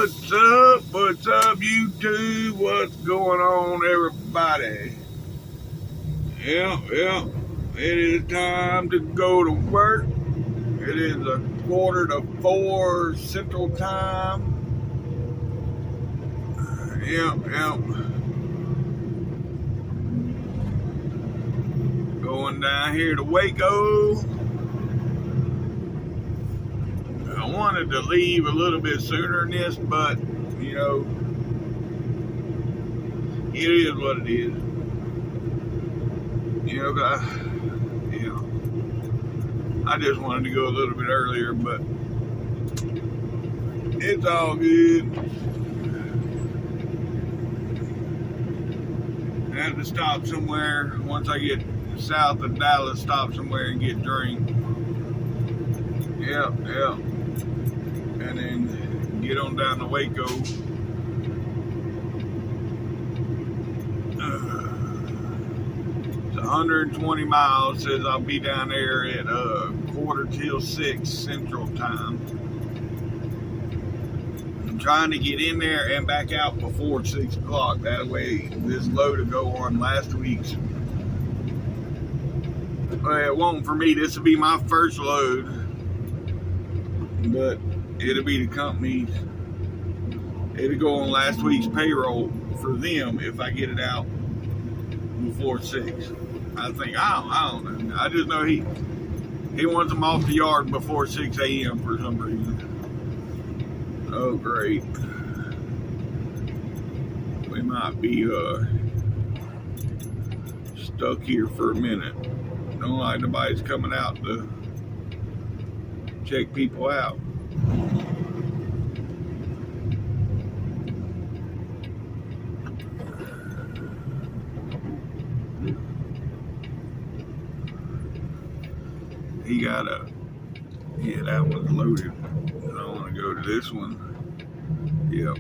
What's up? What's up, YouTube? What's going on, everybody? Yeah. It is time to go to work. It is 3:45 Central Time. Yep. Going down here to Waco. I wanted to leave a little bit sooner than this, but, you know, it is what it is. You know, I just wanted to go a little bit earlier, but it's all good. I have to stop somewhere once I get south of Dallas, stop somewhere and get a drink. Yep. And then get on down to Waco. It's 120 miles. Says I'll be down there at 5:45 Central Time. I'm trying to get in there and back out before 6 o'clock. That way this load will go on last week's. Well, it won't for me. This will be my first load. But it'll be the company's. It'll go on last week's payroll for them if I get it out before 6. I think, I don't know. I just know he wants them off the yard before 6 a.m. for some reason. Oh, great. We might be stuck here for a minute. Don't like nobody's coming out to check people out. He got yeah, that one's loaded. I don't want to go to this one. Yep.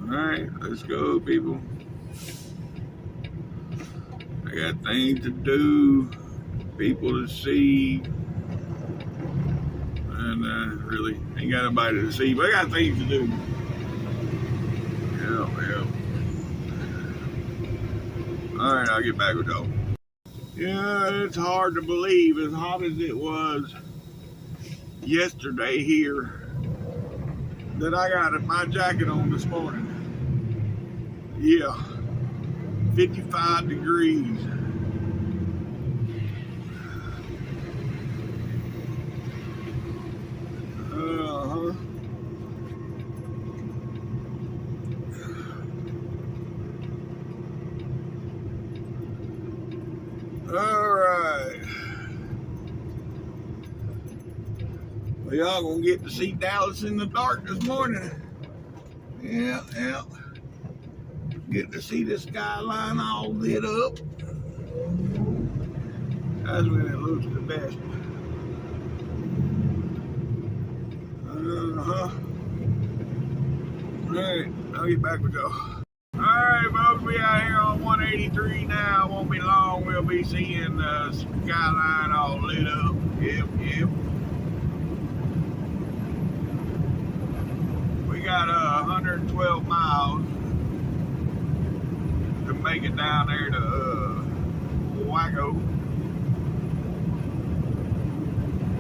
Alright, let's go, people. I got things to do, people to see, and really ain't got nobody to see, but I got things to do. Yeah. Alright, I'll get back with y'all. Yeah, it's hard to believe, as hot as it was yesterday here, that I got my jacket on this morning. Yeah, 55 degrees. Alright. Well, y'all gonna get to see Dallas in the dark this morning. Yeah. Get to see the skyline all lit up. That's when it looks the best. Alright, I'll get back with y'all. Alright, folks, we out here on 183 now. Won't be long. We'll be seeing the skyline all lit up. Yep. We got 112 miles to make it down there to Waco.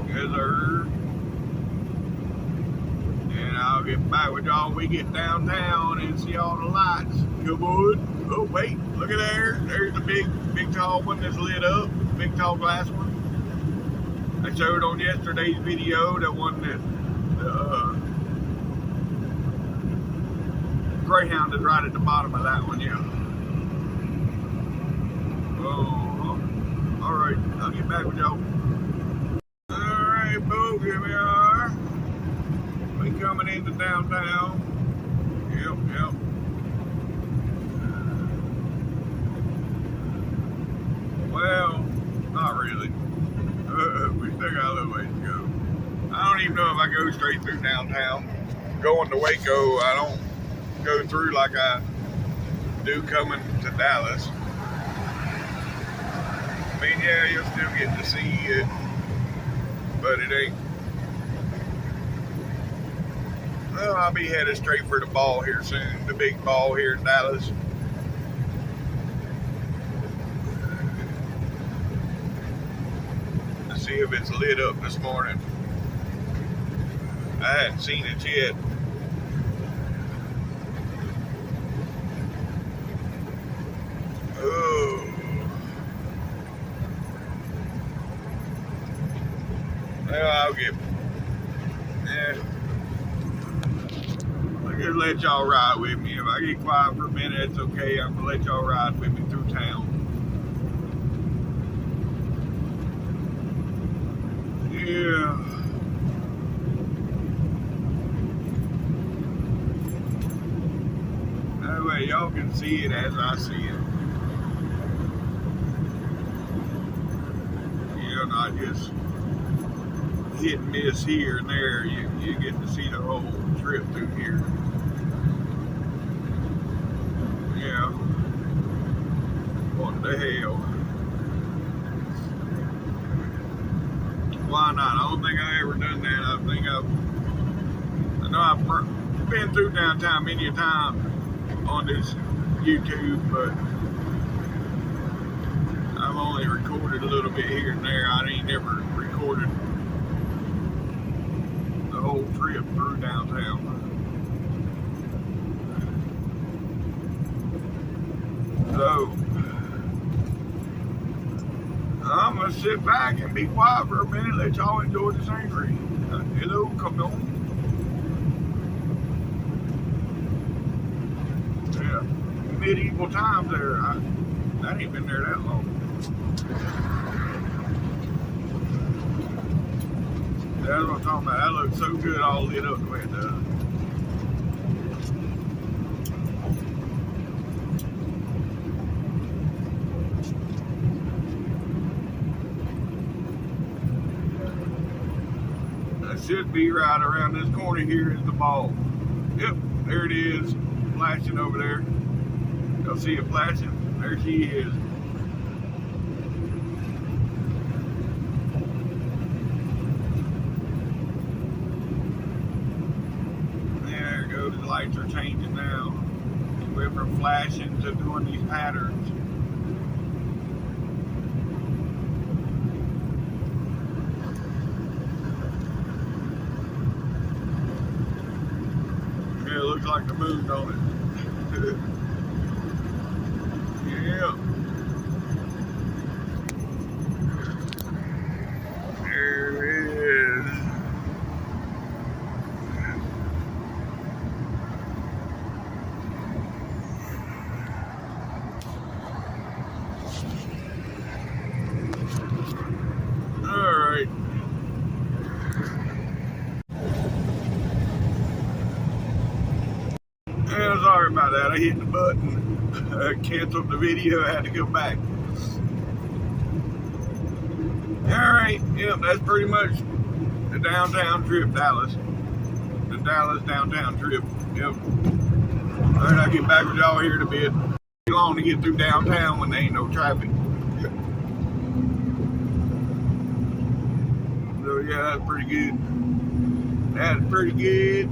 Yes, sir. And I'll get back with y'all when we get downtown and see all the lights. Come on. Oh, wait. Look at there. There's the big tall one that's lit up. Big tall glass one. I showed on yesterday's video, that one that Greyhound is right at the bottom of that one, yeah. Oh, alright, I'll get back with y'all. Alright, folks, here we are. We coming into downtown. Yep. Well, not really. We still got a little ways. I go straight through downtown. Going to Waco, I don't go through like I do coming to Dallas. I mean, yeah, you'll still get to see it, but it ain't. Well, I'll be headed straight for the ball here soon, the big ball here in Dallas. Let's see if it's lit up this morning. I hadn't seen it yet. Oh. Well, I'll get. Yeah. I'll just let y'all ride with me. If I get quiet for a minute, it's okay. I'm gonna let y'all ride with me through town. Yeah. That way y'all can see it as I see it. You're not just hit and miss here and there. You get to see the whole trip through here. Yeah. What the hell? Why not? I don't think I've ever done that. I know I've been through downtown many a time on this YouTube, but I've only recorded a little bit here and there. I ain't never recorded the whole trip through downtown. So I'm gonna sit back and be quiet for a minute, let y'all enjoy the scenery. Hello, come on. Yeah, medieval times there. I ain't been there that long. That's what I'm talking about. That looks so good, all lit up the way it does. Should be right around this corner here is the ball. Yep, there it is, flashing over there. Y'all see it flashing? There she is. There it goes, the lights are changing now. We went from flashing to doing these patterns. It looks like the moon, don't it? Yeah. There it is. All right. Yeah, sorry about that. I hit the button, canceled the video, I had to go back. Alright, yep, that's pretty much the downtown trip, Dallas. The Dallas downtown trip, yep. Alright, I'll get back with y'all here in a bit. It's long to get through downtown when there ain't no traffic. So yeah, that's pretty good. That's pretty good.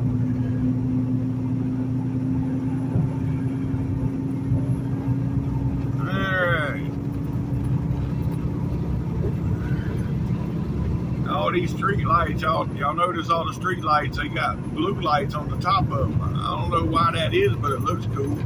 All these street lights, y'all notice all the street lights, they got blue lights on the top of them. I don't know why that is, but it looks cool.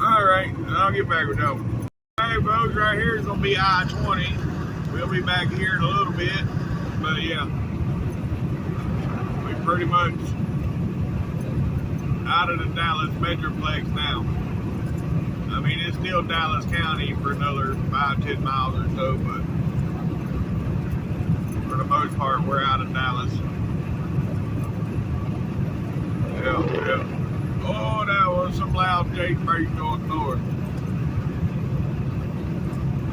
All right, I'll get back with y'all. Hey folks, right here is going to be I-20. We'll be back here in a little bit, but yeah, we pretty much out of the Dallas Metroplex now. I mean, it's still Dallas County for another 5-10 miles or so, but the most part, we're out of Dallas. Yeah. Oh, that was some loud jailbreak going north.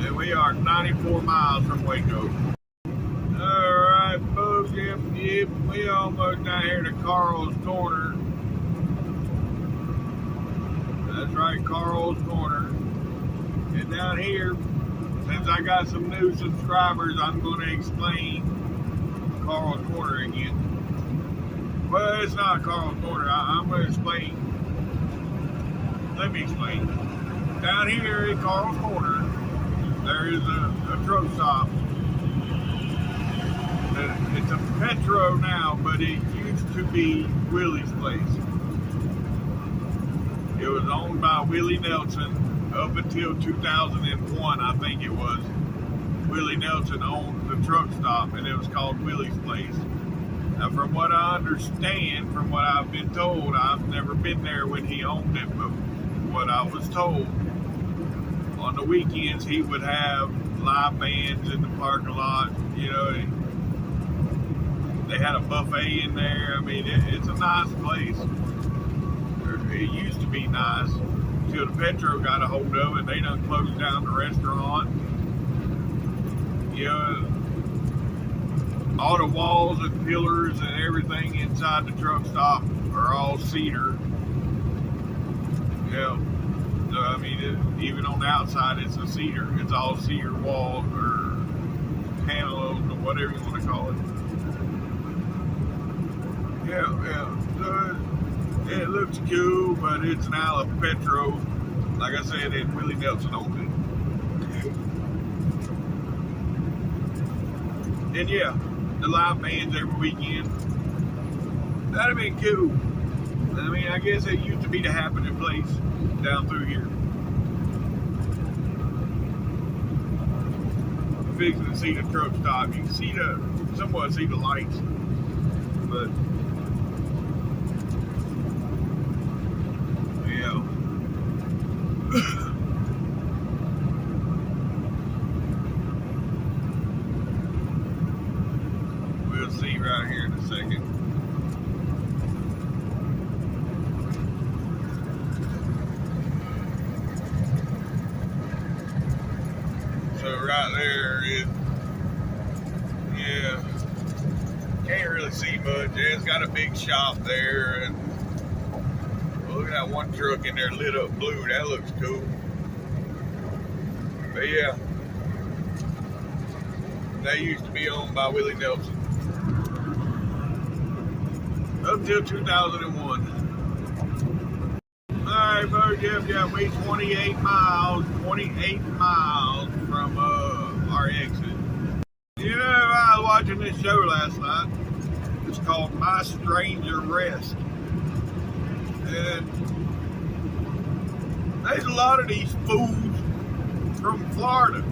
And we are 94 miles from Waco. Alright, folks, yep, we almost down here to Carl's Corner. That's right, Carl's Corner. And down here, since I got some new subscribers, I'm going to explain Carl's Corner again. Well, it's not Carl's Corner. I'm going to explain. Let me explain. Down here at Carl's Corner, there is a truck stop. It's a Petro now, but it used to be Willie's place. It was owned by Willie Nelson up until 2001, I think it was. Willie Nelson owned the truck stop, and it was called Willie's place. Now, from what I understand, from what I've been told, I've never been there when he owned it, but what I was told, on the weekends he would have live bands in the parking lot. You know, they had a buffet in there. I mean, it's a nice place. It used to be nice until the Petro got a hold of it. They done closed down the restaurant. You know, all the walls and pillars and everything inside the truck stop are all cedar. Yeah. So, I mean, even on the outside, it's a cedar. It's all cedar walls or panels or whatever you want to call it. Yeah. So, it looks cool, but it's now a Petro. Like I said, it Willie Nelson owned it. And yeah, the live bands every weekend. That'd have been cool. I mean, I guess it used to be the happening place down through here. Fixing to see the truck stop. You can somewhat see the lights, but yeah. We'll see right here in a second. So right there is, yeah, can't really see much. It's got a big shop there, and look at that one truck in there lit up blue. That looks cool. But yeah, they used to be owned by Willie Nelson up until 2001. Alright, folks, yeah, we 28 miles from our exit. You know, I was watching this show last night. It's called My Strange Arrest. And there's a lot of these fools from Florida.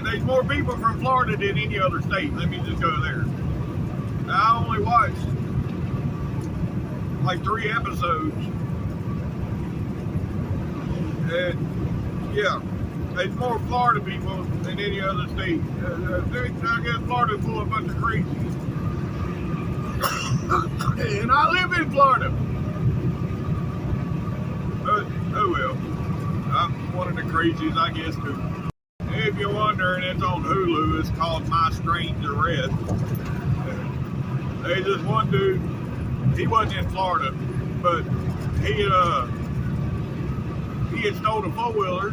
There's more people from Florida than any other state. Let me just go there. I only watched like 3 episodes. And yeah, there's more Florida people than any other state. I guess Florida's full of a bunch of crazies. And I live in Florida. Oh well. I'm one of the crazies, I guess, too. If you're wondering, it's on Hulu. It's called My Strange Arrest. There's this one dude. He wasn't in Florida, but he had stole a 4-wheeler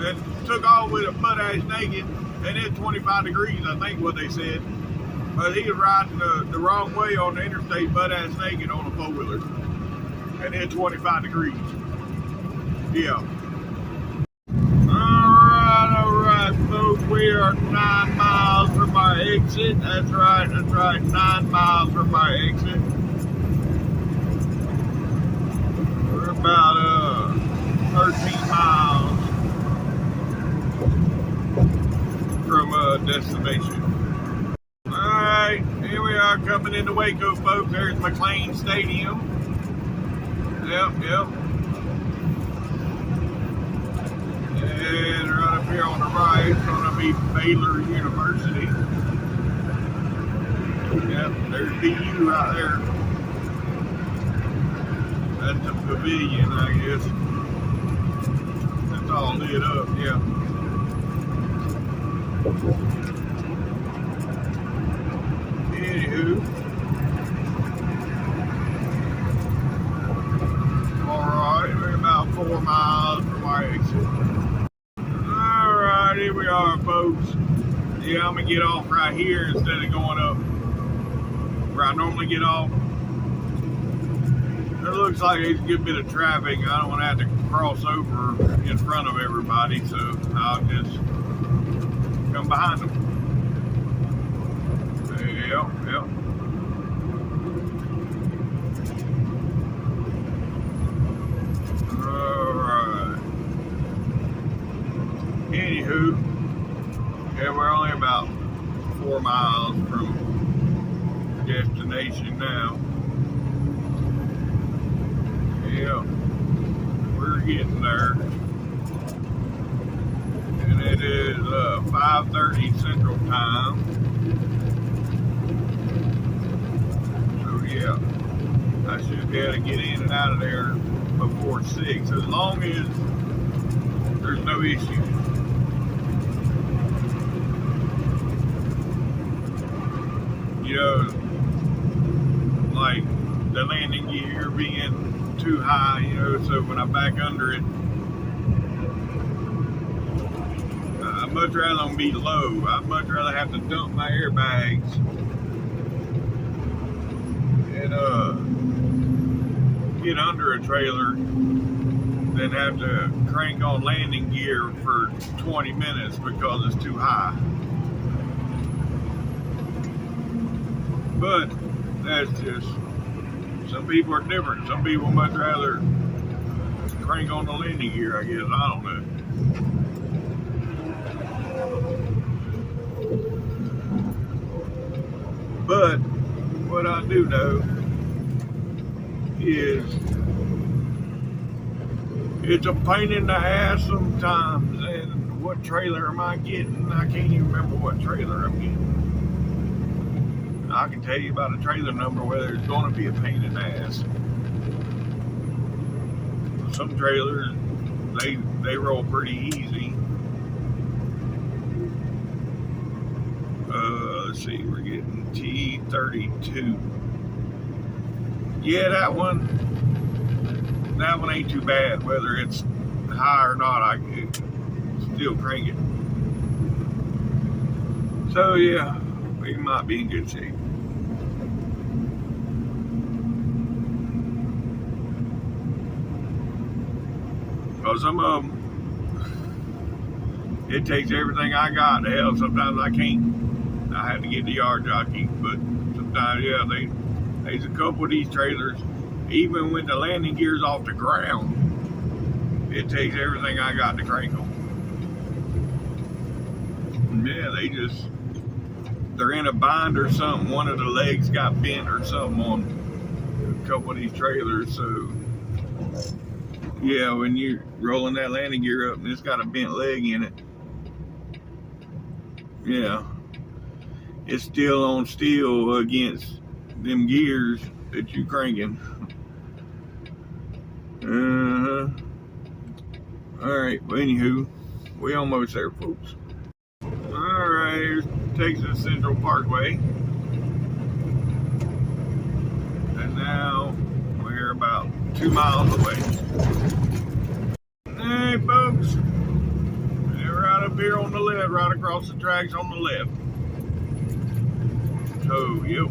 and took off with a butt-ass naked, and it's 25 degrees, I think what they said. But he was riding the wrong way on the interstate butt-ass naked on a 4-wheeler, and it's 25 degrees. Yeah. Alright, folks, we are 9 miles from our exit. That's right, 9 miles from our exit. We're about 13 miles from destination. Alright, here we are coming into Waco, folks. There's McLean Stadium. Yep. And right up here on the right is going to be Baylor University. Yep, there's BU right there. That's the pavilion, I guess. That's all lit up, yeah. Anywho. Alright, we're about 4 miles from our exit. Alright, here we are, folks. Yeah, I'm going to get off right here instead of going up where I normally get off. It looks like there's a good bit of traffic. I don't want to have to cross over in front of everybody, so I'll just come behind them. Yep. Alright. Anywho, yeah, we're only about 4 miles from destination now. Yeah, we're getting there. And it is 5:30 Central Time. So yeah, I should be able to get in and out of there before 6, as long as there's no issue. You know, like the landing gear being too high, you know, so when I back under it, I'd much rather them be low. I'd much rather have to dump my airbags and get under a trailer than have to crank on landing gear for 20 minutes because it's too high. But that's just, some people are different. Some people much rather crank on the landing gear, I guess. I don't know. But what I do know is it's a pain in the ass sometimes. And what trailer am I getting? I can't even remember what trailer I'm getting. I can tell you about a trailer number where there's going to be a pain in the ass. Some trailers, they roll pretty easy. Let's see, we're getting T32. Yeah, that one ain't too bad. Whether it's high or not, I can still crank it. So yeah, we might be in good shape. Because some of them, it takes everything I got. Hell, sometimes I can't. I have to get the yard jockey, but sometimes, yeah, there's a couple of these trailers, even when the landing gear's off the ground, it takes everything I got to crank them. Yeah, they're in a bind or something. One of the legs got bent or something on a couple of these trailers, so yeah, when you're rolling that landing gear up and it's got a bent leg in it, yeah, it's still on steel against them gears that you cranking. Alright, well, anywho, we almost there, folks. Alright, here's Texas Central Parkway. And now we're about 2 miles away. Hey, folks. They're right up here on the left, right across the tracks on the left. So, yep.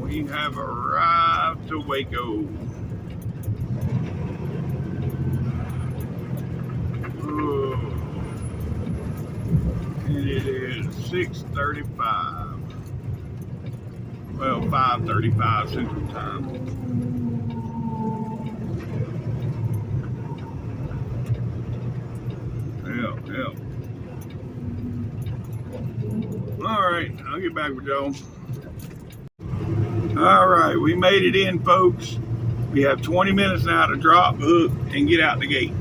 We have arrived to Waco. Oh. And it is 6:35. Well, 5:35 Central Time. Yep. Alright, I'll get back with y'all. Alright, we made it in, folks. We have 20 minutes now to drop, hook, and get out the gate.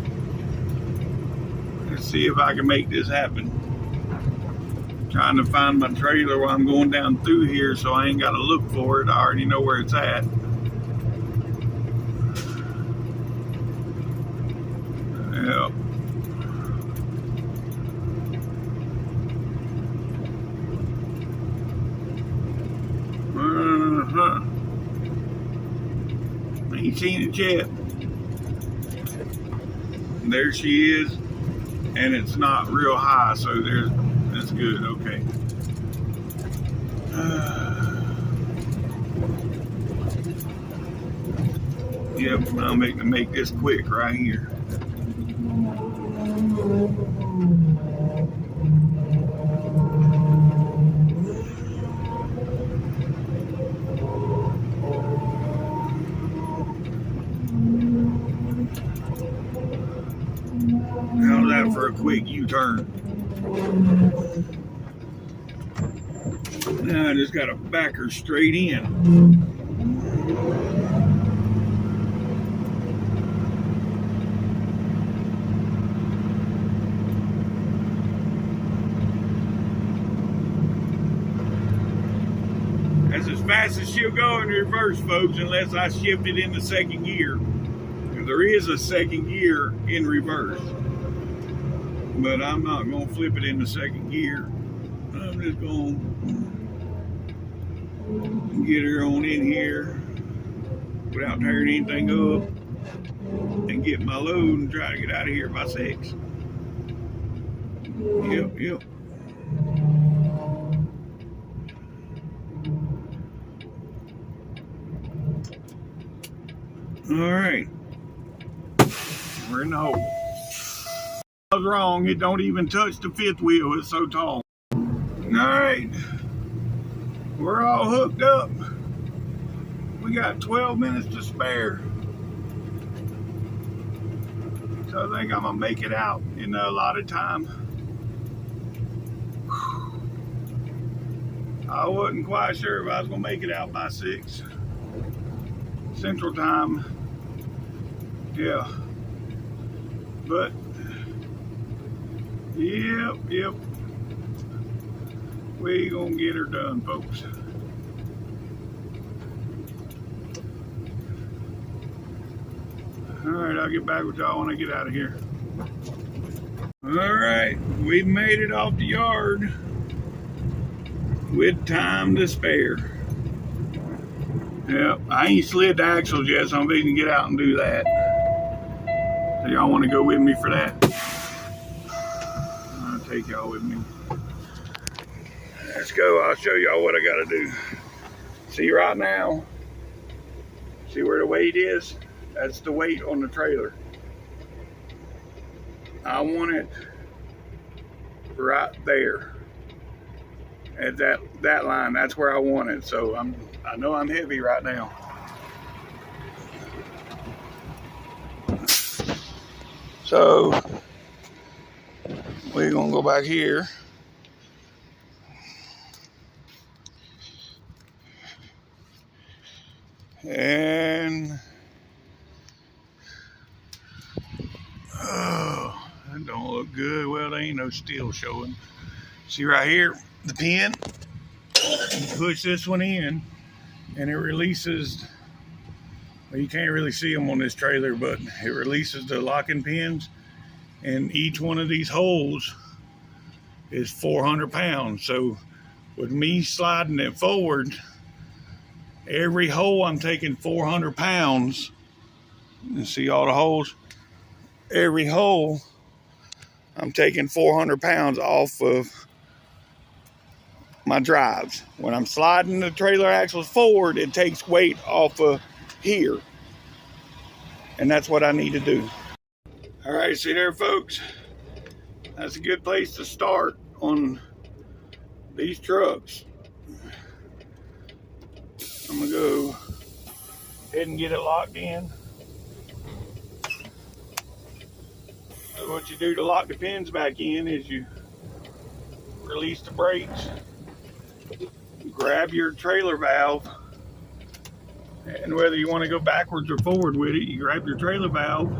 Let's see if I can make this happen. Trying to find my trailer while I'm going down through here, so I ain't got to look for it. I already know where it's at. Yep. Ain't seen it yet. There she is, and it's not real high, so that's good. Okay. Yep, I'll make this quick right here. How's that for a quick U-turn? Now I just got to back her straight in. That's as fast as she'll go in reverse, folks, unless I shift it into second gear. There is a second gear in reverse, but I'm not going to flip it into second gear. I'm just going to get her on in here without tearing anything up and get my load and try to get out of here by 6. Yep. All right. We're in the hole. I was wrong. It don't even touch the 5th wheel. It's so tall. All right. We're all hooked up. We got 12 minutes to spare. So I think I'm going to make it out in the allotted time. I wasn't quite sure if I was going to make it out by 6 Central Time. Yeah. But, yep. We gonna get her done, folks. All right, I'll get back with y'all when I get out of here. All right, we made it off the yard with time to spare. Yep, I ain't slid the axles yet, so I'm fixing to get out and do that. So y'all want to go with me for that? I'll take y'all with me. Let's go. I'll show y'all what I got to do. See right now? See where the weight is? That's the weight on the trailer. I want it right there at that line. That's where I want it. So I know I'm heavy right now. So we're gonna go back here. And oh, that don't look good. Well, there ain't no steel showing. See right here, the pin. You push this one in, and it releases. Well, you can't really see them on this trailer, but it releases the locking pins, and each one of these holes is 400 pounds. So with me sliding it forward, every hole I'm taking 400 pounds. You see all the holes? Every hole I'm taking 400 pounds off of my drives. When I'm sliding the trailer axles forward, it takes weight off of here. And that's what I need to do. All right, see there, folks? That's a good place to start on these trucks. I'm gonna go ahead and get it locked in. So what you do to lock the pins back in is you release the brakes, you grab your trailer valve, and whether you want to go backwards or forward with it, you grab your trailer valve,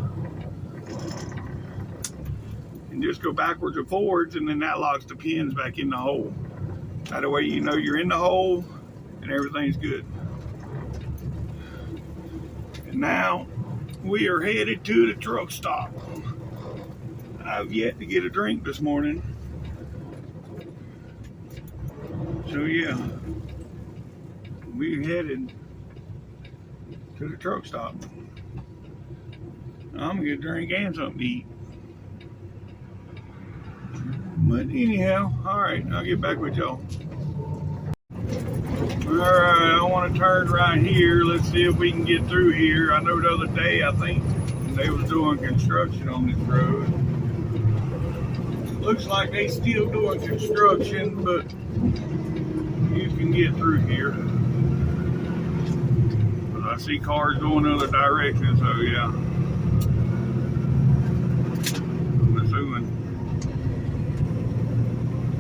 and just go backwards or forwards, and then that locks the pins back in the hole. That way you know you're in the hole and everything's good. And now we are headed to the truck stop. I've yet to get a drink this morning. So yeah, we're headed to the truck stop. I'm gonna get a drink and something to eat. But anyhow, alright, I'll get back with y'all. Alright, I want to turn right here. Let's see if we can get through here. I know the other day, I think they was doing construction on this road. Looks like they still doing construction, but you can get through here. But I see cars going the other direction, so yeah. I'm assuming.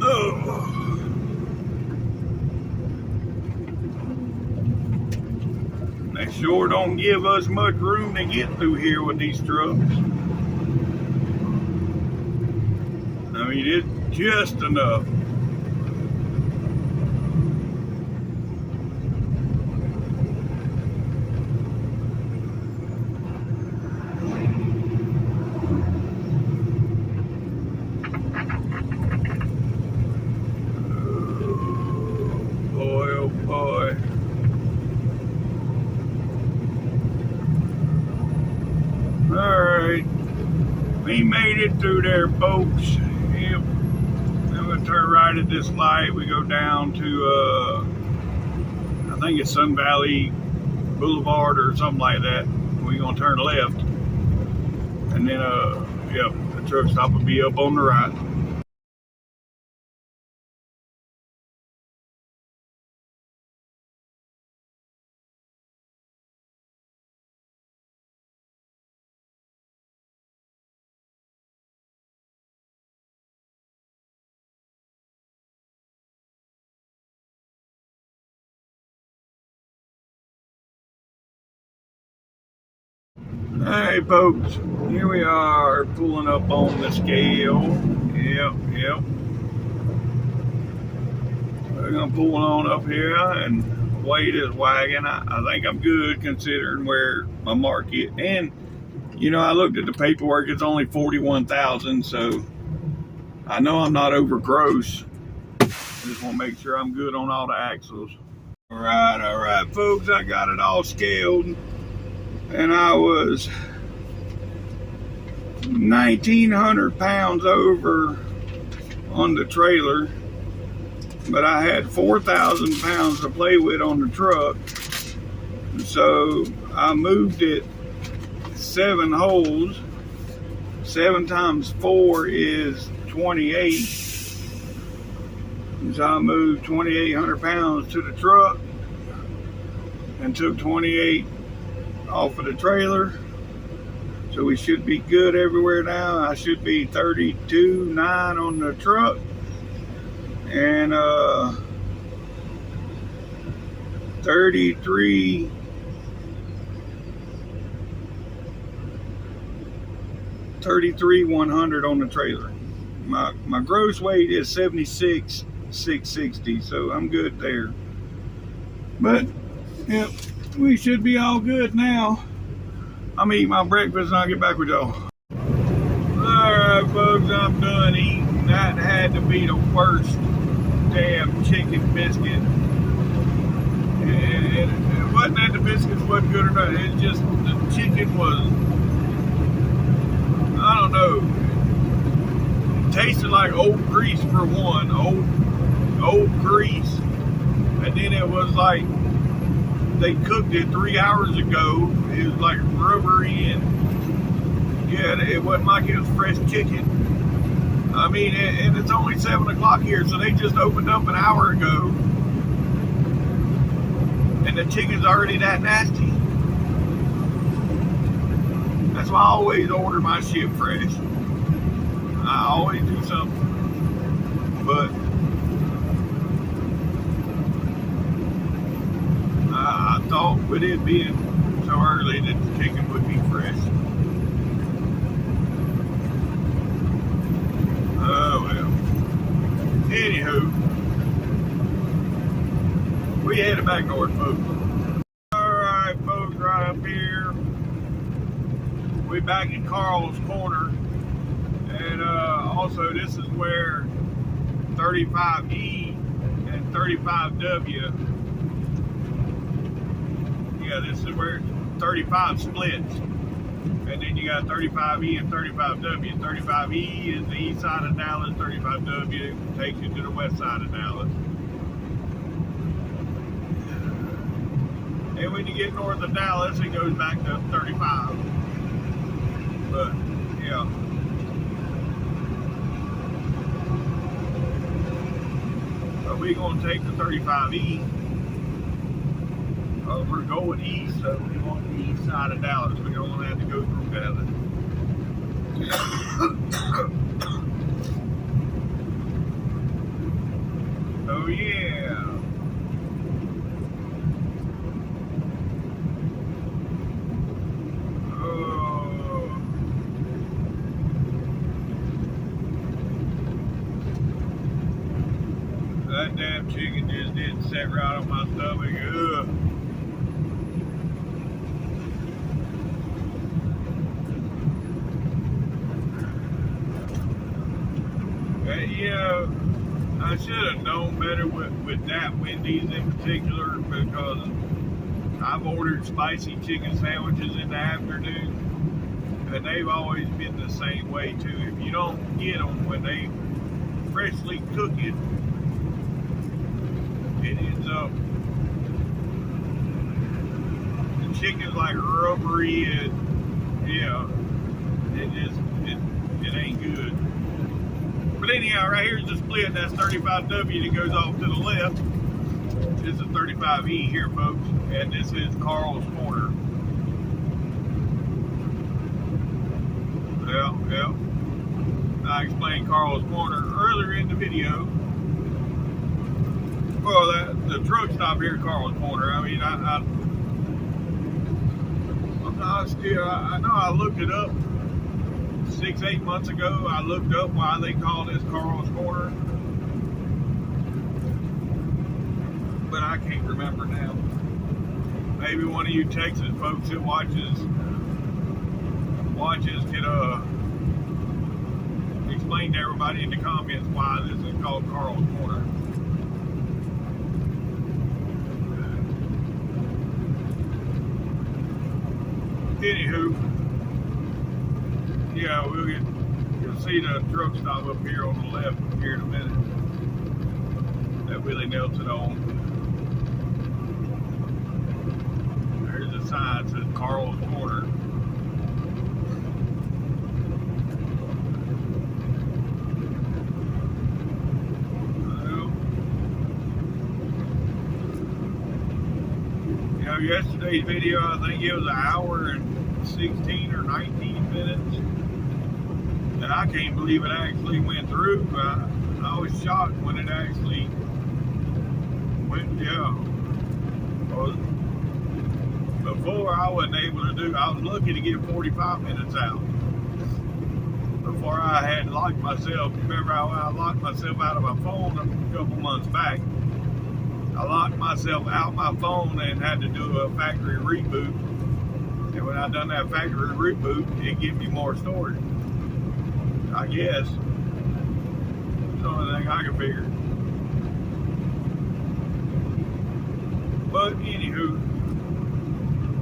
Oh. They sure don't give us much room to get through here with these trucks. I mean, it's just enough. Alright, we made it through there, folks. Yep. I'm going to turn right at this light. We go down to, I think it's Sun Valley Boulevard or something like that. We're going to turn left. And then, yep, the truck stop will be up on the right. Hey folks, here we are pulling up on the scale. Yep. We're gonna pull on up here and weigh this wagon. I think I'm good considering where my market. And you know, I looked at the paperwork. It's only 41,000, so I know I'm not over gross. I just want to make sure I'm good on all the axles. All right, folks. I got it all scaled. And I was 1,900 pounds over on the trailer, but I had 4,000 pounds to play with on the truck. So I moved it 7 holes. 7 times 4 is 28. So I moved 2,800 pounds to the truck and took 28 off of the trailer, so we should be good everywhere now. I should be 32.9 on the truck and 33,100 on the trailer. My gross weight is 76,660, so I'm good there. But yep, we should be all good now. I'm gonna eat my breakfast and I'll get back with y'all. Alright folks, I'm done eating. That had to be the worst damn chicken biscuit. It wasn't that the biscuits wasn't good or not. It's just the chicken was, I don't know. It tasted like old grease for one. Old grease. And then it was like they cooked it 3 hours ago. It was like rubbery and yeah, it wasn't like it was fresh chicken. I mean, and it's only 7 o'clock here, so they just opened up an hour ago. And the chicken's already that nasty. That's why I always order my shit fresh. I always do something. But I thought with it being so early that the chicken would be fresh. Anywho, we headed back north, folks. Alright, folks, right up here. We back in Carl's Corner. And also, this is where 35E and 35W, yeah, this is where 35 splits. And then you got 35E and 35W. 35E is the east side of Dallas, 35W takes you to the west side of Dallas. And when you get north of Dallas, it goes back to 35. But, yeah. So we're going to take the 35E. We're going east, so we want the east side of Dallas. We don't want to have to go through Dallas. Oh, yeah. That damn chicken just didn't sit right on my stomach. Ugh. You know, I should have known better with that Wendy's in particular, because I've ordered spicy chicken sandwiches in the afternoon, and they've always been the same way too. If you don't get them when they freshly cook it, it ends up, the chicken's like rubbery, and yeah, it ain't good. But anyhow, right here's the split. That's 35W that goes off to the left. This is 35E here, folks, and this is Carl's Corner. Yeah. I explained Carl's Corner earlier in the video. Well, the truck stop here at Carl's Corner. I mean, I know I looked it up 6-8 months ago. I looked up why they call this Carl's Corner, but I can't remember now. Maybe one of you Texas folks that watches could explain to everybody in the comments why this is called Carl's Corner. Anywho, yeah, you'll see the truck stop up here on the left here in a minute. That Willie Nelson on. There's a sign that says Carl's Corner. You know, yesterday's video, I think it was an hour and 16 or 19 minutes. And I can't believe it actually went through. I was shocked when it actually went, yeah. Well, before I wasn't able to do, I was lucky to get 45 minutes out. Before I had locked myself, remember how I locked myself out of my phone a couple months back? I locked myself out my phone and had to do a factory reboot. And when I done that factory reboot, it gave me more storage. I guess. That's the only thing I can figure. But anywho,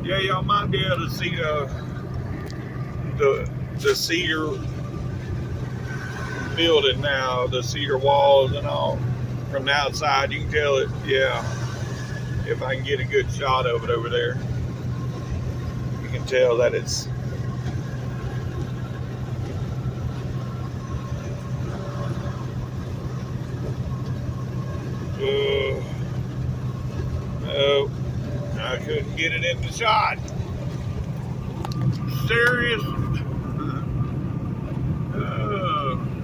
yeah, y'all might be able to see the cedar building now, the cedar walls and all from the outside. You can tell it, yeah. If I can get a good shot of it over there, you can tell that it's no, I couldn't get it in the shot. Serious?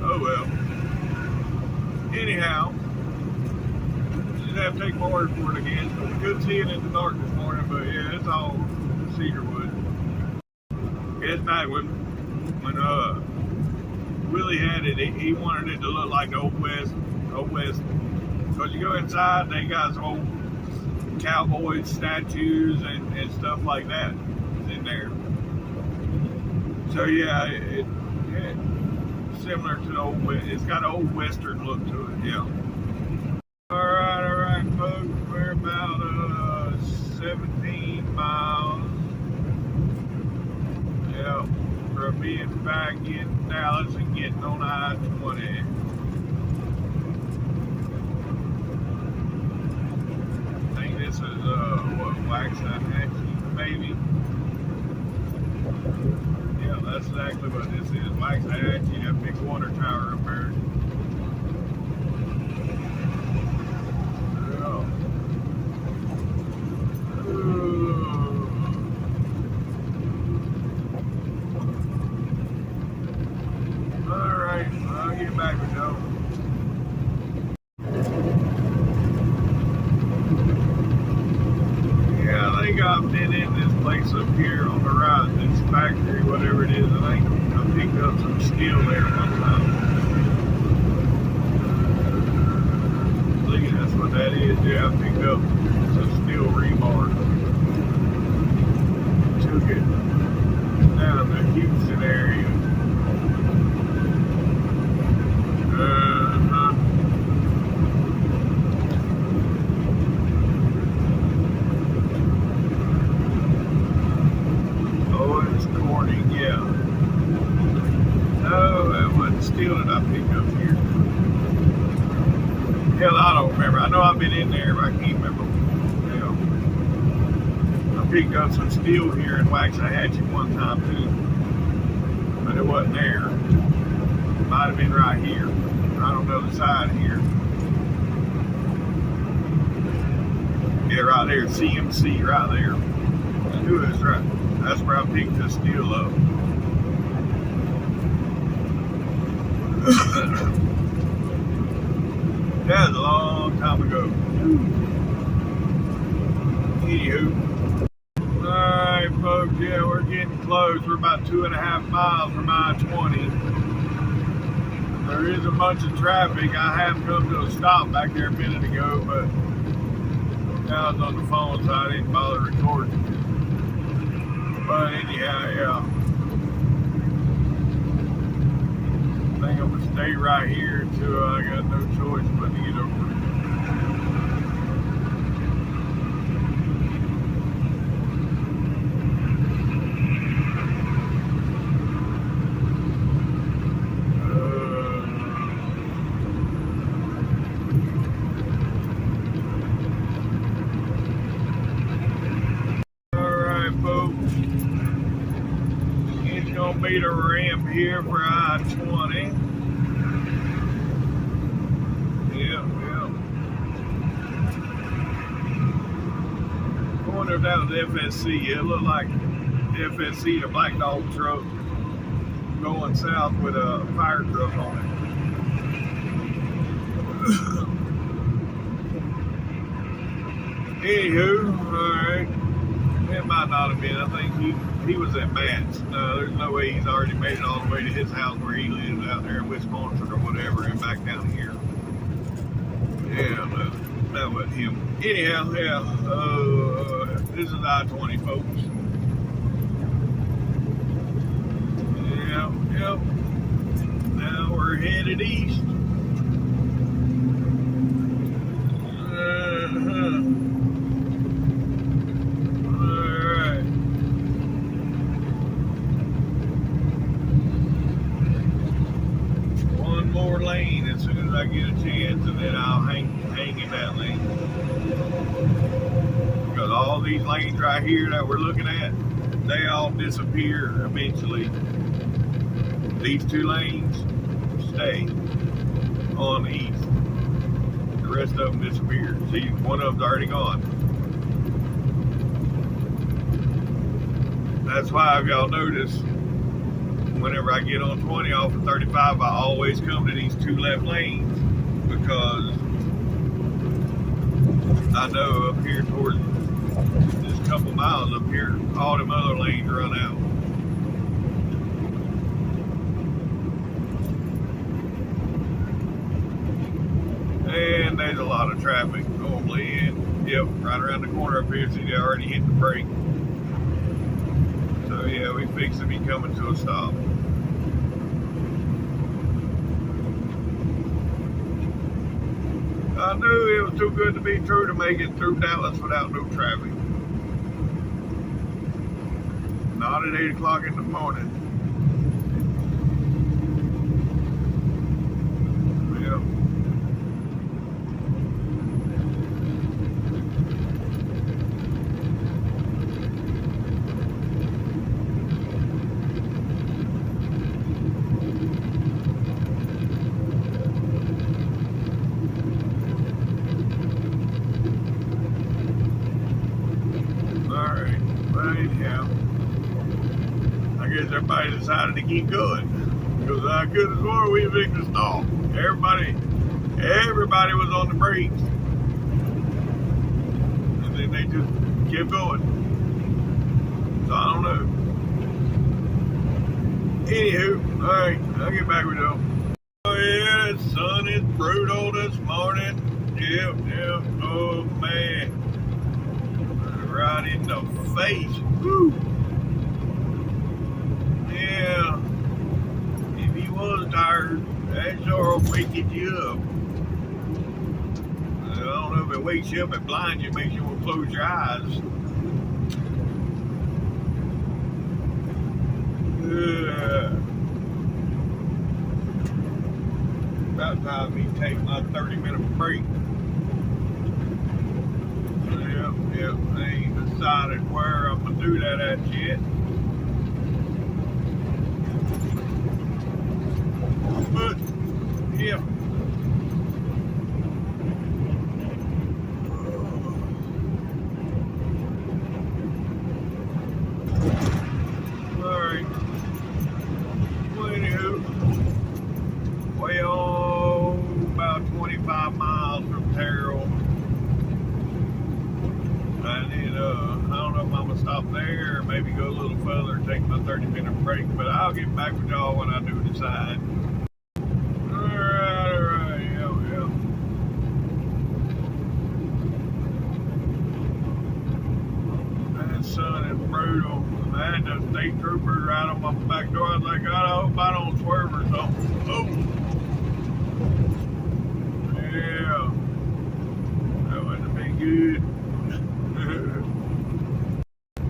Oh well. Anyhow, just have to take my word for it again. So we could see it in the dark this morning, but yeah, it's all cedar wood. It's night when Willie had it, he wanted it to look like the old West Old West. Because you go inside, they got some old cowboy statues and stuff like that in there. So yeah, it similar to the old West. It's got an old Western look to it. Yeah. All right, folks. We're about 17 miles. Yeah, from being back in Dallas and getting on I-20. I think this is Waxahachie, maybe. Yeah, that's exactly what this is. Waxahachie, that big water tower up there. Alright, I'll get back with you. Yeah, I think I've been in this place up here on the right, this factory, whatever it is. I think I picked up some steel there one time. Look at that's what that is. Yeah, I picked up some steel rebar. Took it down to Houston area. Oh, it's Corning, yeah. No, that wasn't steel that I picked up here. Hell, I don't remember. I know I've been in there, but I can't remember. Yeah. I picked up some steel here in Waxahachie one time too, but it wasn't there. It might have been right here, right on the other side here. Yeah, right there, CMC, right there. I knew it was right. That's where I picked this steel up. That was a long time ago. Anywho. Alright, folks, yeah, we're getting close. We're about 2.5 miles from I-20. There is a bunch of traffic. I have come to a stop back there a minute ago, but I was on the phone, so I didn't bother recording. But anyhow, yeah. I think I'm going to stay right here until I got no choice but to get over. Gonna be the ramp here for I-20. Yeah. I wonder if that was FSC. It looked like FSC, the Black Dog truck, going south with a fire truck on it. Anywho, alright. It might not have been. I think he was at Matt's. There's no way he's already made it all the way to his house where he lives out there in Wisconsin or whatever and back down here. Yeah, but that wasn't him. Anyhow, yeah, this is I-20, folks. Yep. Now we're headed east. Lane as soon as I get a chance, and then I'll hang in that lane. Because all these lanes right here that we're looking at, they all disappear eventually. These 2 lanes stay on the east. The rest of them disappear. See, one of them's already gone. That's why, if y'all notice, whenever I get on 20 off of 35, I always come to these 2 left lanes, because I know up here towards this couple miles up here, all them other lanes run out. there's a lot of traffic normally, and yep, right around the corner up here, see they already hit the brake. So yeah, we fixed to be coming to a stop. I knew it was too good to be true to make it through Dallas without no traffic. Not at 8 o'clock in the morning. Yeah. Alright, right, yeah. I guess everybody decided to keep going. Because I could have sworn we fixed to stop. Everybody was on the brakes. And then they just kept going. So I don't know. Anywho, alright, I'll get back with y'all. Oh yeah, the sun is brutal this morning. Yep, oh man. Right in the face. Woo. Yeah. If you was tired, that sure will wake you up. I don't know if it wakes you up and blinds you, makes you want to close your eyes. About time me take my 30-minute break. Yep, I ain't decided where I'm gonna do that at yet. But, yeah. Alright. Well, anywho, well, about 25 miles from Terrell. And then, I don't know if I'm gonna stop there or maybe go a little further and take my 30-minute break, but I'll get back with y'all when I do decide. Alright, yeah. That sun is brutal. I had the state troopers right on my back door. I was like, God, I hope I don't swerve or something. Oh! Yeah. That wouldn't be good.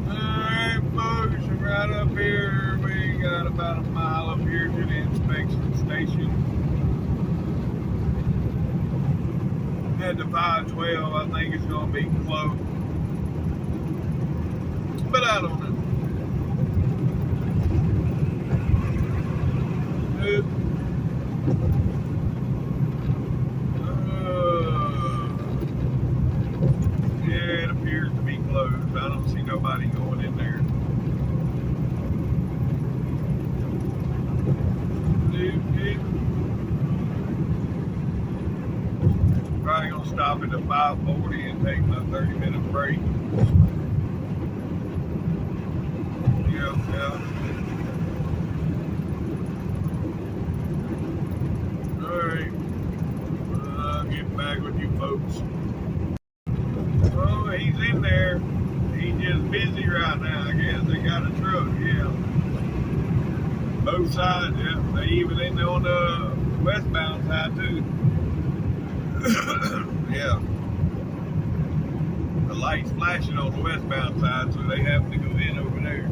Alright, folks, right up here, we got about a mile up here to the inspection station. At the 512, I think it's going to be close. But I don't know. Yeah, it appears to be closed. I don't see nobody going in there. Probably gonna stop at the 540 and take my 30-minute break. Yeah. Alright. I'll get back with you folks. Oh, he's in there. He's just busy right now, I guess. They got a truck, yeah. Both sides, yeah. They even in there on the westbound side, too. Yeah. The light's flashing on the westbound side, so they have to go in over there.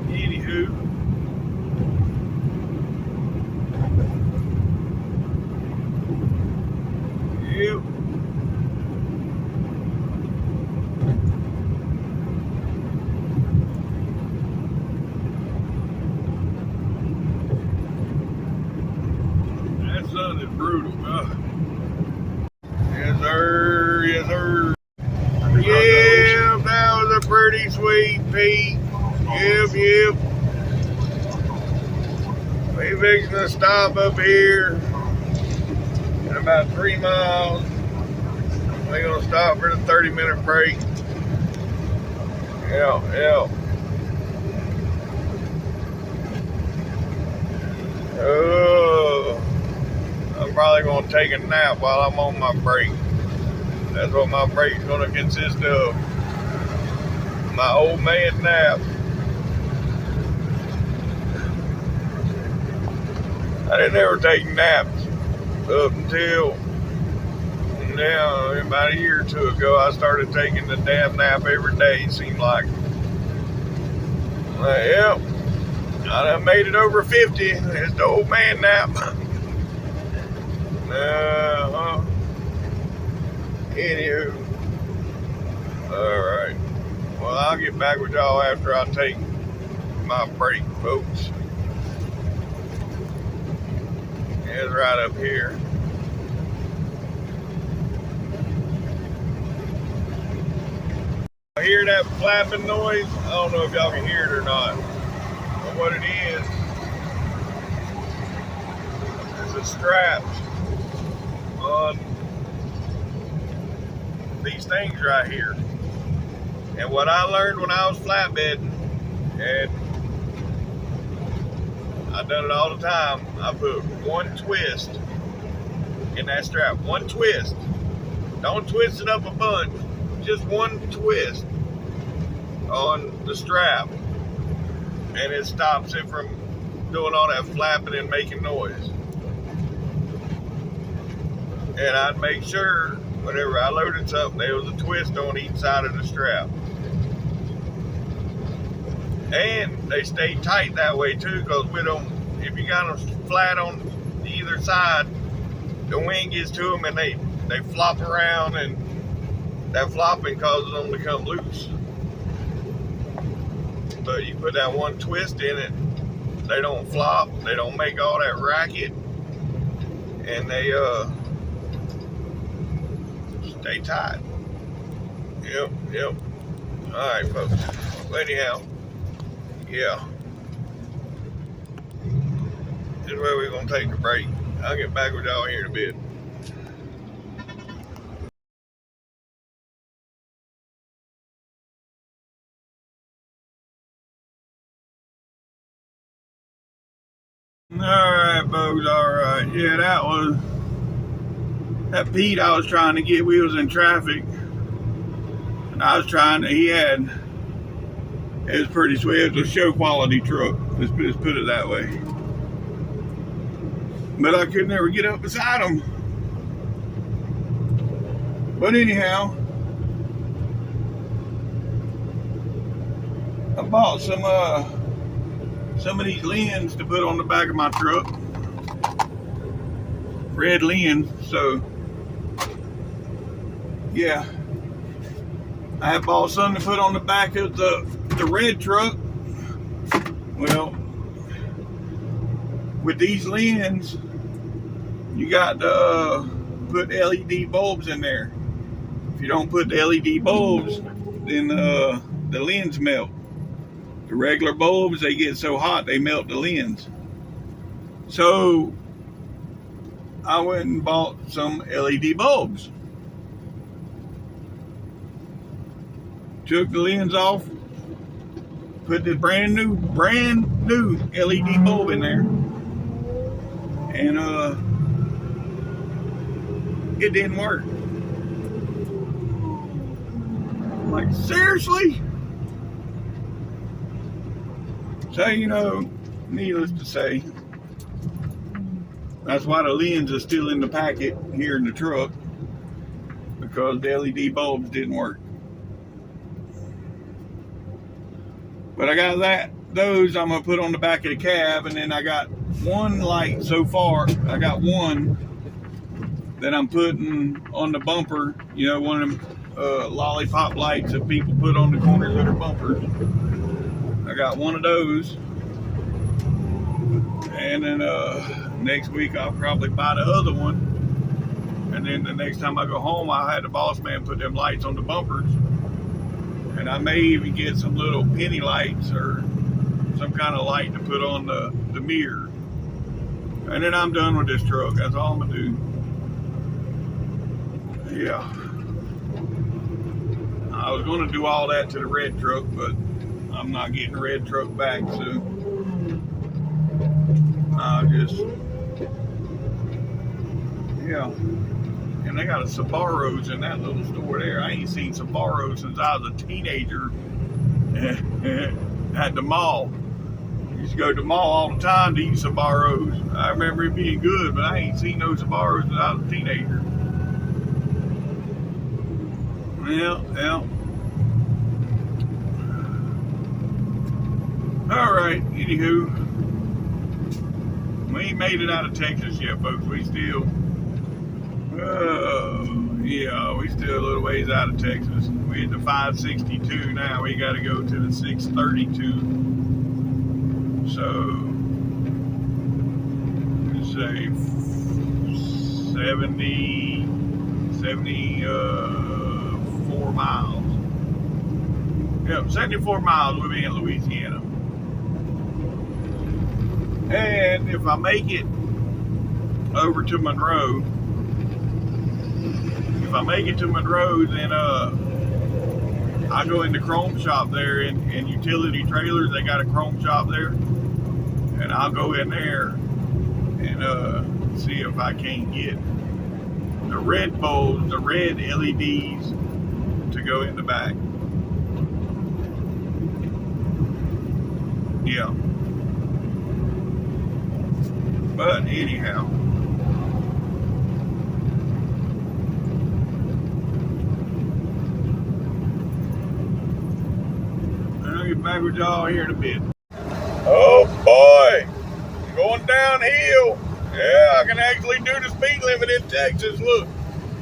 Anywho. Yep. That sun is brutal. Yes, sir. Yes, sir. Yeah, that was a pretty sweet peak. Yep. We fixing to stop up here in about 3 miles. We're gonna stop for the 30-minute break. Yeah. Oh, I'm probably gonna take a nap while I'm on my break. That's what my break's gonna consist of. My old man nap. I didn't ever take naps up until now. About a year or two ago, I started taking the damn nap every day. It seemed like. Yep, I done made it over 50. It's the old man nap. Anywho, alright. Well, I'll get back with y'all after I take my break, folks. It's right up here. I hear that flapping noise. I don't know if y'all can hear it or not. But what it is a strap on these things right here. And what I learned when I was flatbedding, and I done it all the time, I put one twist in that strap. One twist. Don't twist it up a bunch. Just one twist on the strap, and it stops it from doing all that flapping and making noise. And I'd make sure whenever I loaded something, there was a twist on each side of the strap. And they stay tight that way too, because we don't, if you got them flat on either side, the wind gets to them and they flop around, and that flopping causes them to come loose. But you put that one twist in it, they don't flop, they don't make all that racket, and they stay tight. Yep. Alright, folks. Anyhow, yeah. This is where we're gonna take a break. I'll get back with y'all here in a bit. Alright, folks, alright. Yeah, that Pete I was trying to get. We was in traffic, and I was trying to, it was pretty sweet. It was a show quality truck. Let's put it that way. But I could never get up beside him. But anyhow, I bought some of these lens to put on the back of my truck. Red lens, so yeah. I have bought some to put on the back of the red truck. Well, with these lenses, you got to put LED bulbs in there. If you don't put the LED bulbs, then the lens melt. The regular bulbs, they get so hot they melt the lens. So I went and bought some LED bulbs. Took the lens off, put the brand new LED bulb in there, and it didn't work. I'm like, seriously? So, needless to say, that's why the lens is still in the packet here in the truck, because the LED bulbs didn't work. But I got those I'm gonna put on the back of the cab, and then I got one light so far. I got one that I'm putting on the bumper, one of them lollipop lights that people put on the corners of their bumpers. I got one of those, and then next week I'll probably buy the other one, and then the next time I go home, I'll have the boss man put them lights on the bumpers, and I may even get some little penny lights or some kind of light to put on the mirror, and then I'm done with this truck. That's all I'm gonna do. Yeah, I was gonna do all that to the red truck, but I'm not getting the red truck back, so Yeah. And they got a Sbarro's in that little store there. I ain't seen Sbarro's since I was a teenager at the mall. I used to go to the mall all the time to eat Sbarro's. I remember it being good, but I ain't seen no Sbarro's since I was a teenager. Yeah. All right, anywho. We ain't made it out of Texas yet, folks. We still, we still a little ways out of Texas. We at the 562 now. We got to go to the 632. So, let's say 74 miles. Yep, 74 miles we'll be in Louisiana. And if I make it over to Monroe, then I go into Chrome Shop there in Utility Trailers. They got a Chrome Shop there, and I'll go in there and see if I can't get the red bulbs, the red LEDs to go in the back. Yeah. But anyhow, I'll get back with y'all here in a bit. Oh boy, going downhill. Yeah, I can actually do the speed limit in Texas. Look,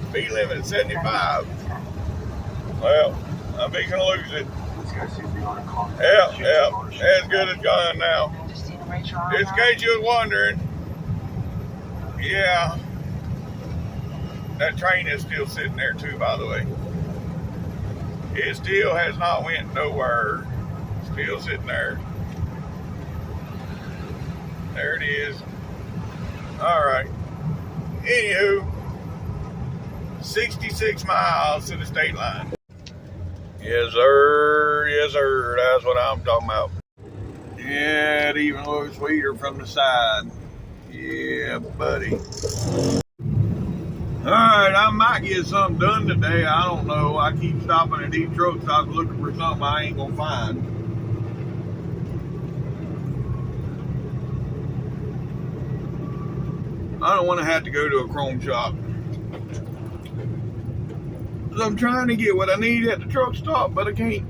speed limit 75. Well, I'm fixing to lose it. Yeah, as good as gone now. Just in case you was wondering. Yeah, that train is still sitting there too, by the way. It still has not went nowhere. Still sitting there. There it is. All right. Anywho, 66 miles to the state line. Yes, sir. Yes, sir. That's what I'm talking about. Yeah, it even looks sweeter from the side. Yeah, buddy. Alright, I might get something done today. I don't know. I keep stopping at these truck stops looking for something I ain't gonna find. I don't want to have to go to a Chrome Shop. I'm trying to get what I need at the truck stop, but I can't.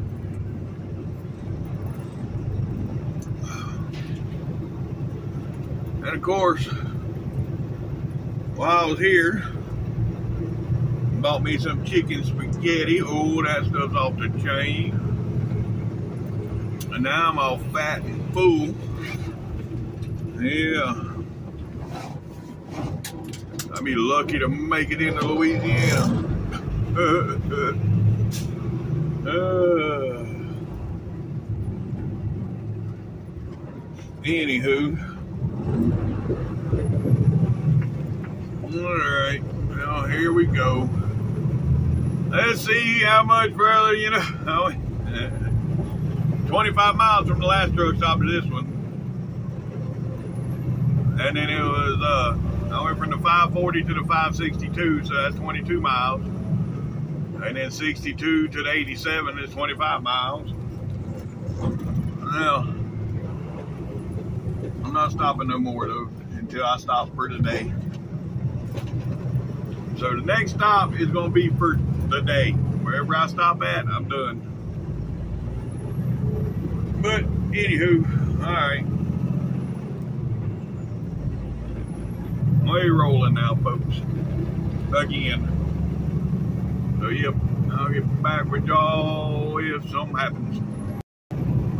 And of course, while I was here, bought me some chicken spaghetti. Oh, that stuff's off the chain. And now I'm all fat and full. Yeah. I'd be lucky to make it into Louisiana. Anywho. Alright, well, here we go. Let's see how much further, 25 miles from the last truck stop to this one. And then it was, I went from the 540 to the 562, so that's 22 miles. And then 62 to the 87 is 25 miles. Well, I'm not stopping no more though until I stop for today. So the next stop is going to be for the day. Wherever I stop at, I'm done. But anywho, all right. We're rolling now, folks. Again. So yep, I'll get back with y'all if something happens.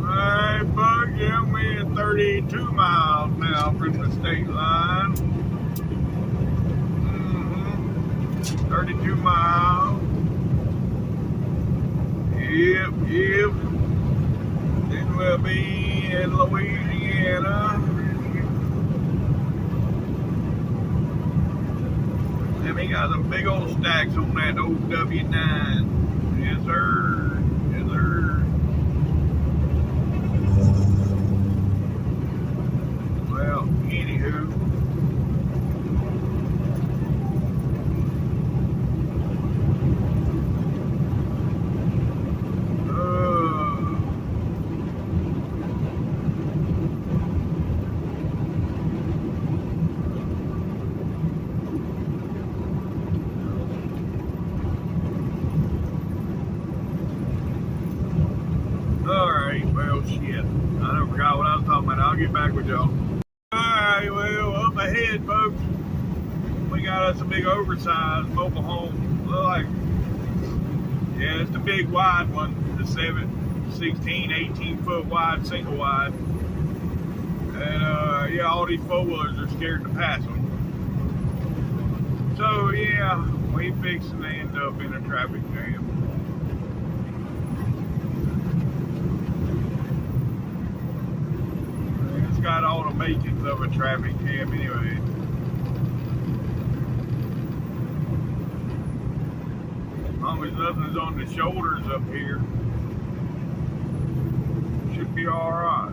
Alright, folks, yeah, we're at 32 miles now from the state line. 32 miles. Yep. Then we'll be in Louisiana. And we got some big old stacks on that old W9. Yes, sir. Yes, sir. Well, Well, anywho. Alright, well, shit. I don't forgot what I was talking about. I'll get back with y'all. Alright, well, up ahead, folks, we got us a big oversized mobile home. Look like, yeah, it's the big wide one, the 16, 18 foot wide, single wide. And, yeah, all these four-wheelers are scared to pass them. So, yeah, we fixing to end up in a traffic jam. It's got all the makings of a traffic jam anyway. As long as nothing's on the shoulders up here, should be alright.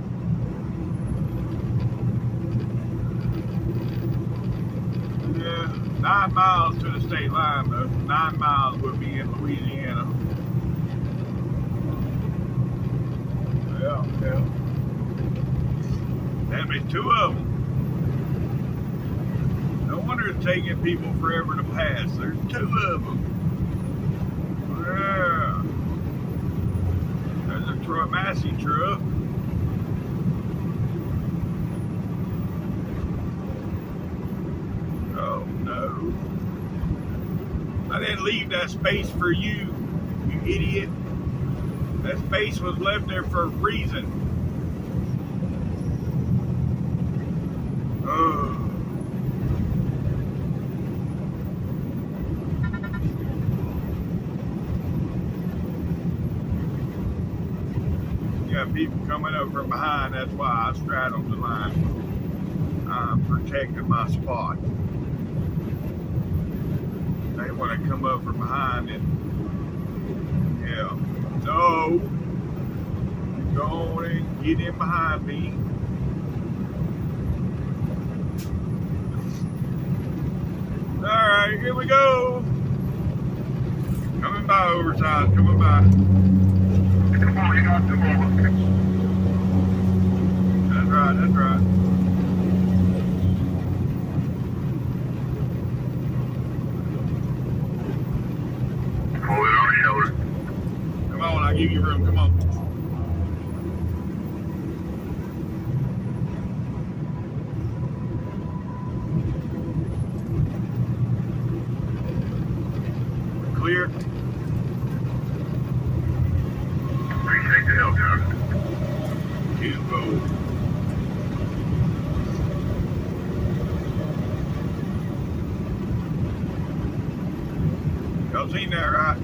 Yeah, 9 miles to the state line though. 9 miles would be in Louisiana. Yeah. That'd be 2 of them. No wonder it's taking people forever to pass. There's 2 of them. Yeah. There's a Massey truck. Oh no. I didn't leave that space for you, you idiot. That space was left there for a reason. Oh. Got people coming up from behind, that's why I straddled the line. I'm protecting my spot. They want to come up from behind and yeah. No. Go on and get in behind me. Alright, here we go. Coming by oversized, coming by. Come on, you got 2 more. That's right, that's right. Hold it on the shoulder. Come on, I'll give you room, come on. Clear. Appreciate the help, John. Info. Y'all seen that, right?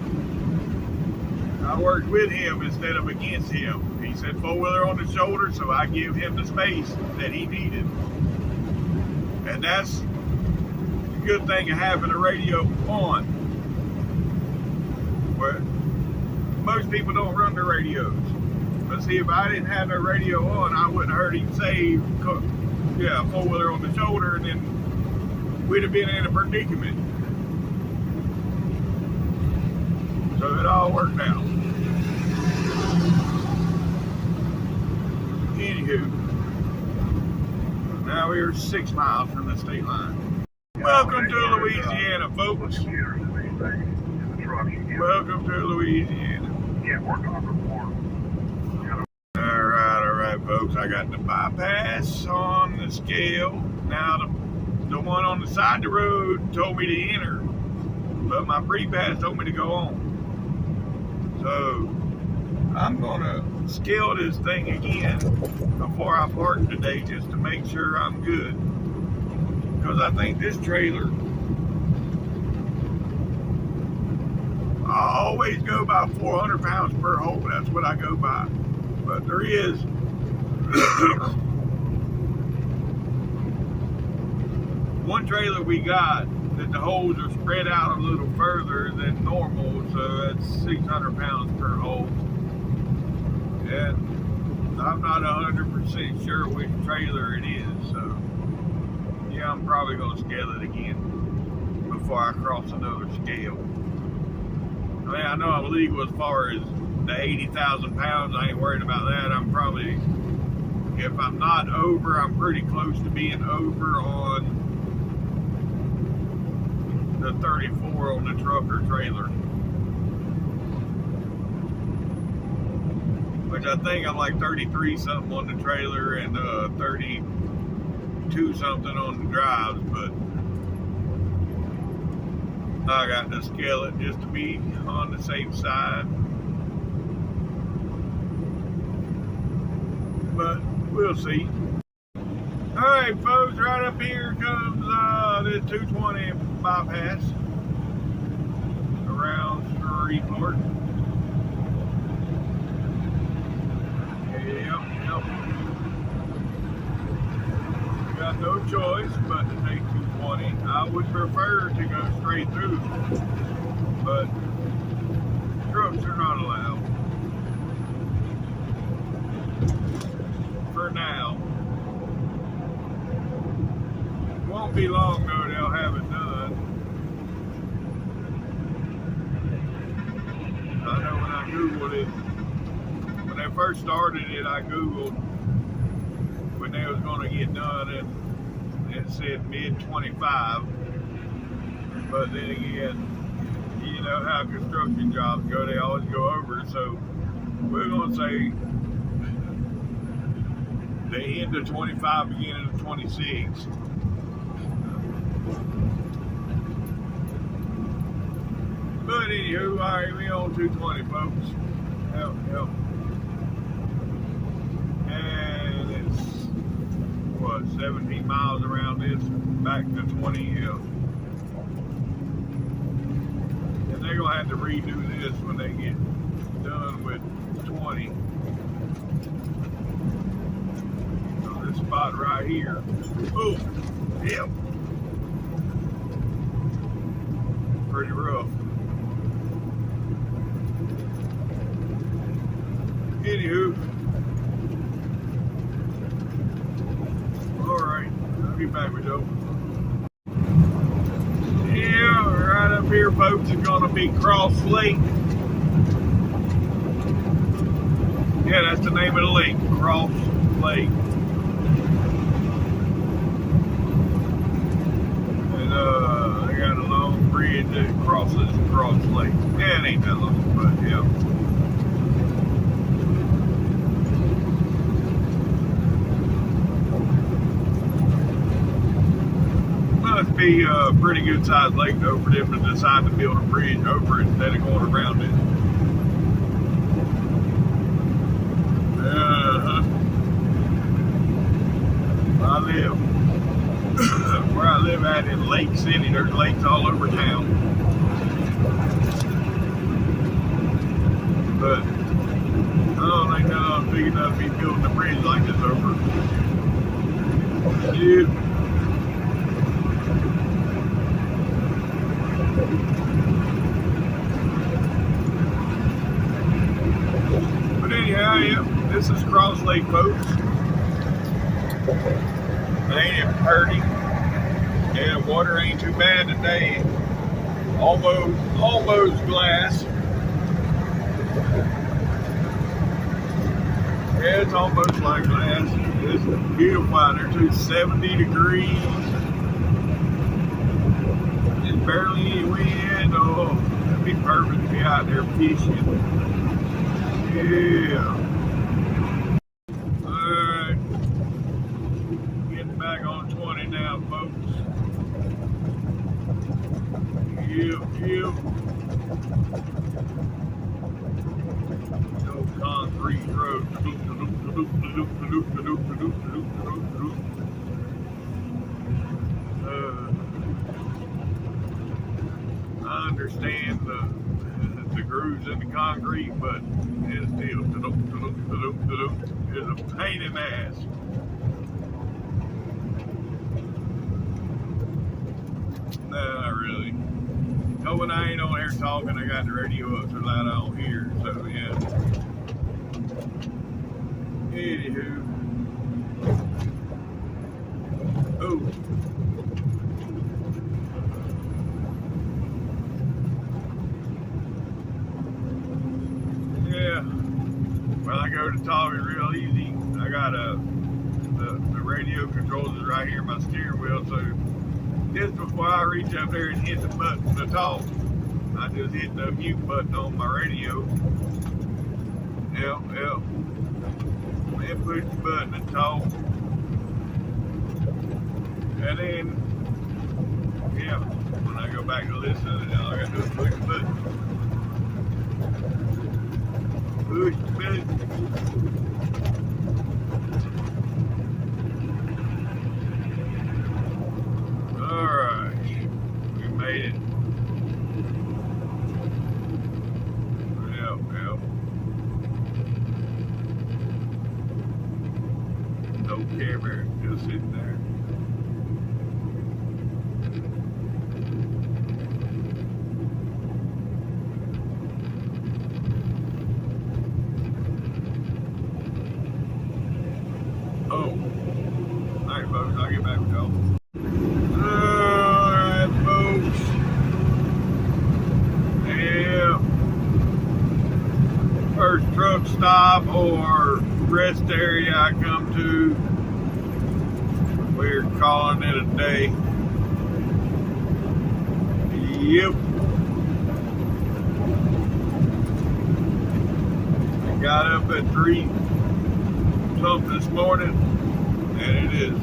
I worked with him instead of against him. He said 4-wheeler on the shoulder, so I give him the space that he needed. And that's the good thing of having a radio on. But most people don't run the radios. But see, if I didn't have the radio on, I wouldn't have heard him say, yeah, 4-wheeler on the shoulder, and then we'd have been in a predicament. So it all worked out. Anywho, now we're 6 miles from the state line. Welcome to Louisiana, folks. Welcome to Louisiana. Yeah, working on report. All right, folks. I got the bypass on the scale. Now the one on the side of the road told me to enter, but my pre-pass told me to go on. So I'm gonna scale this thing again before I park today, just to make sure I'm good. Because I think this trailer, I always go by 400 pounds per hole. That's what I go by. But there is one trailer we got that the holes are spread out a little further than normal, so that's 600 pounds per hole. And I'm not 100% sure which trailer it is, so Yeah, I'm probably gonna scale it again before I cross another scale. I mean, I know I'm legal as far as the 80,000 pounds. I ain't worried about that. I'm probably, if I'm not over, I'm pretty close to being over on the 34 on the trucker trailer. Which I think I'm like 33 something on the trailer and 32 something on the drives, but I got to scale it just to be on the safe side. But we'll see. Alright folks, right up here comes the 220 bypass around Shreveport. Yep. Got no choice but to take 220. I would prefer to go straight through, but trucks are not allowed. For now. Won't be long though, they'll have it done. I know when I Googled it, when they first started it, I Googled when they was going to get done, and it said mid-25. But then again, you know how construction jobs go, they always go over. So we're going to say the end of 25, beginning of 26. But anywho, alright, we on 220, folks. Yep. And it's, what, 17 miles around this, back to 20, yeah. And they're going to have to redo this when they get done with 20. So this spot right here. Oh, yep. Pretty rough. Anywho, alright, I'll be back with you. Yeah, right up here, folks, is gonna be Cross Lake. Yeah, that's the name of the lake, Cross Lake. And they got a long bridge that crosses Cross Lake. Yeah, it ain't that long, but yeah. Must be a pretty good sized lake though for them to decide to build a bridge over it instead of going around it. Where I live at in Lake City, there's lakes all over town. But I don't think none of them big enough to be building a bridge like this over. Yeah. But anyhow, yeah, this is Cross Lake, folks. Ain't it pretty? Yeah, water ain't too bad today. Almost glass. Yeah, it's almost like glass. It's beautiful out there too. 70 degrees. There's barely any wind. Oh, it'd be perfect to be out there fishing. Yeah. Alright. Getting back on 20 now, folks. Yep. No concrete road. I understand the grooves in the concrete, but it's still it's a pain in the ass. Nah, not really. No, when I ain't on here talking, I got the radio up so loud I don't hear. So yeah. Anywho. Oh, talking real easy. I got the radio controls is right here in my steering wheel, so just before I reach up there and hit the button to talk, I just hit the mute button on my radio. Yep. Then push the button and talk. And then, yeah, when I go back to listen, all I gotta do is push the button. Push the button. Alright, we made it. Yep. No camera, just sitting there. Oh, alright folks, I'll get back with y'all. Alright folks. Yeah. First truck stop or rest area I come to. We're calling it a day. Yep. I got up at 3 something this morning, and it is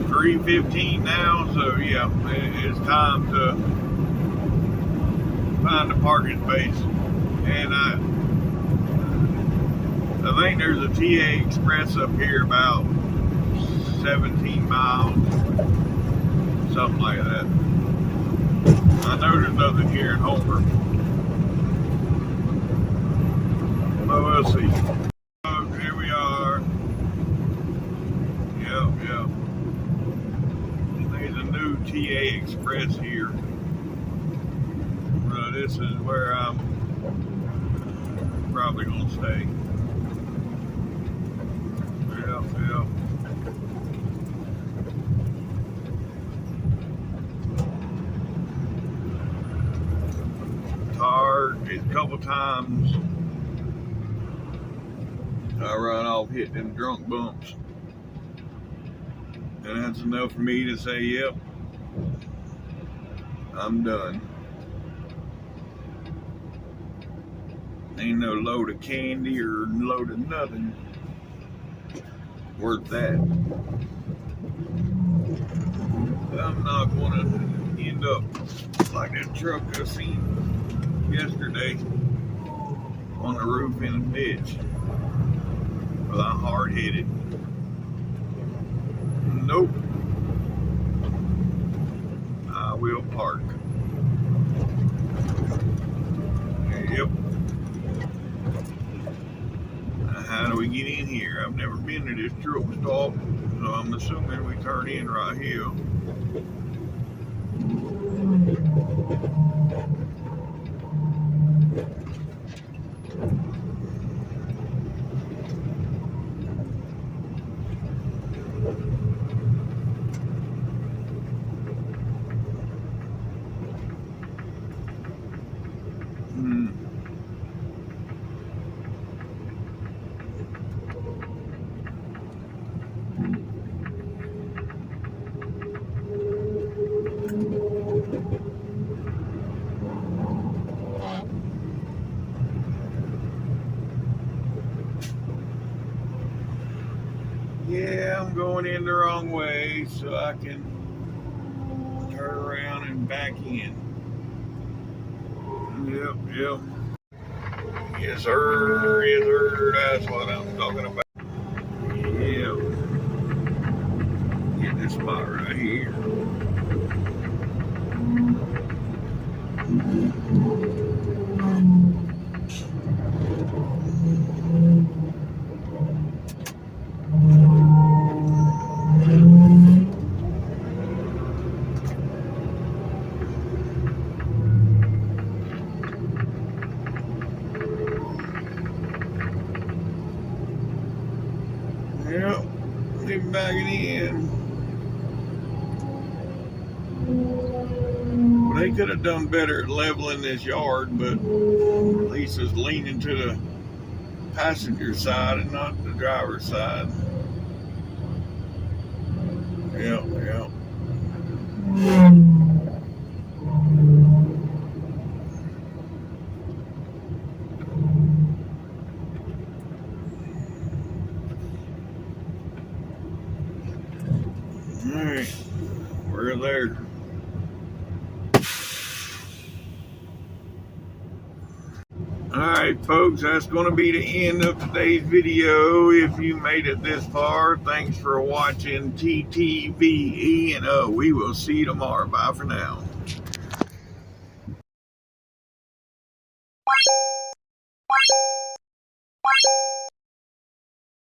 3:15 now, so yeah, it's time to find a parking space. And I think there's a TA Express up here about 17 miles, something like that. I know there's nothing here in Homer, but we'll see. Oh, here we are. Yep. There's a new TA Express here. This is where I'm probably gonna stay. Yep. Tired a couple times. I run off, hit them drunk bumps, and that's enough for me to say, yep, I'm done. Ain't no load of candy or load of nothing worth that. I'm not gonna end up like that truck I seen yesterday on the roof in a ditch. Well, I'm hard-headed. Nope. I will park. Yep. How do we get in here? I've never been to this truck stop, so I'm assuming we turn in right here. Yeah, I'm going in the wrong way so I can turn around and back in. Yep. Yes, sir. That's what I'm talking about. Yep. Get this spot right here. Yep, they're backing in. Well, they could have done better at leveling this yard, but at least it's leaning to the passenger side and not the driver's side. Yeah, yeah. All right, we're there. Alright folks, that's going to be the end of today's video. If you made it this far, thanks for watching TTVE, and we will see you tomorrow. Bye for now.